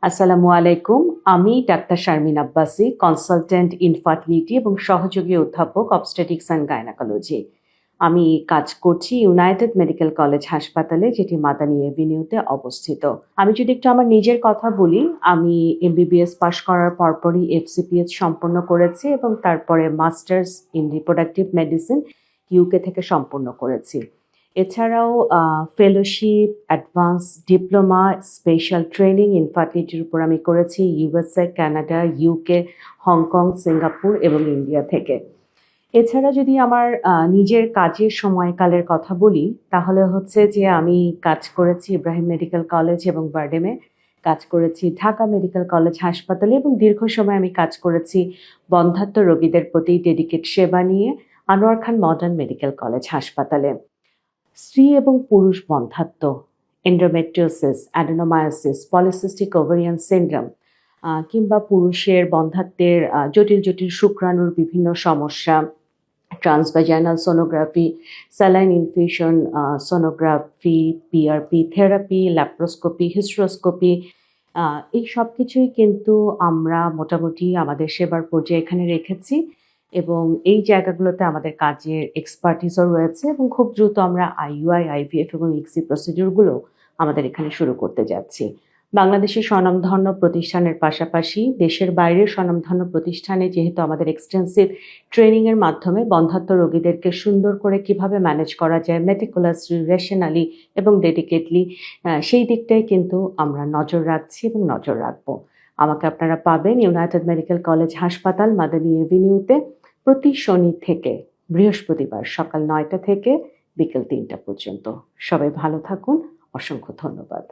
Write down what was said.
আসসালামু আলাইকুম। আমি doctor Sharmin Abbasi, consultant infertility এবং সহযোগী অধ্যাপক অবস্টেটিক্স অ্যান্ড গাইনোকোলজি। আমি কাজ করছি ইউনাইটেড মেডিকেল কলেজ হাসপাতালে, যেটি মাদানী এভিনিউতে অবস্থিত। আমি যদি একটু আমার নিজের কথা বলি, আমি এমবিবিএস পাশ করার পরপরই এফসিপিএইচ সম্পন্ন করেছি এবং তারপরে masters in reproductive medicine UK থেকে সম্পন্ন করেছি। এছাড়াও fellowship, advance diploma, special training ইনফার্টিলিটির উপর আমি করেছি USA, Canada, UK, Hong Kong, Singapore এবং ইন্ডিয়া থেকে। এছাড়া যদি আমার নিজের কাজের সময়কালের কথা বলি, তাহলে হচ্ছে যে আমি কাজ করেছি ইব্রাহিম মেডিকেল কলেজ এবং বারডেমে, কাজ করেছি ঢাকা মেডিকেল কলেজ হাসপাতালে এবং দীর্ঘ সময় আমি কাজ করেছি বন্ধ্যাত্ব রোগীদের প্রতি ডেডিকেট সেবা নিয়ে Anwar Khan modern medical college হাসপাতালে। স্ত্রী এবং পুরুষ বন্ধ্যাত্ব, endometriosis, adenomyosis, polycystic ovarian syndrome কিংবা পুরুষের বন্ধ্যাত্বের জটিল জটিল শুক্রাণুর বিভিন্ন সমস্যা, transvaginal sonography, saline infusion sonography, PRP therapy, laparoscopy, hysteroscopy, এই সব কিছুই কিন্তু আমরা মোটামুটি আমাদের সেবার পর্যায়ে এখানে রেখেছি এবং এই জায়গাগুলোতে আমাদের কাজের এক্সপার্টিসও রয়েছে এবং খুব দ্রুত আমরা আইইউআই, আইভিএফ এবং ইক্সি প্রসিডিউরগুলো আমাদের এখানে শুরু করতে যাচ্ছি। বাংলাদেশের স্বনামধন্য প্রতিষ্ঠানের পাশাপাশি দেশের বাইরের স্বনামধন্য প্রতিষ্ঠানে যেহেতু আমাদের এক্সটেন্সিভ ট্রেনিংয়ের মাধ্যমে বন্ধ্যাত্ব রোগীদেরকে সুন্দর করে কিভাবে ম্যানেজ করা যায় মেটিকুলাসলি, রেশনালি এবং ডেডিকেটলি, সেই দিকটাই কিন্তু আমরা নজর রাখছি এবং নজর রাখবো। আমাকে আপনারা পাবেন ইউনাইটেড মেডিকেল কলেজ হাসপাতাল, মাদানী এভিনিউতে প্রতি শনি থেকে বৃহস্পতিবার সকাল ৯টা থেকে বিকেল ৩টা পর্যন্ত। সবাই ভালো থাকুন। অসংখ্য ধন্যবাদ।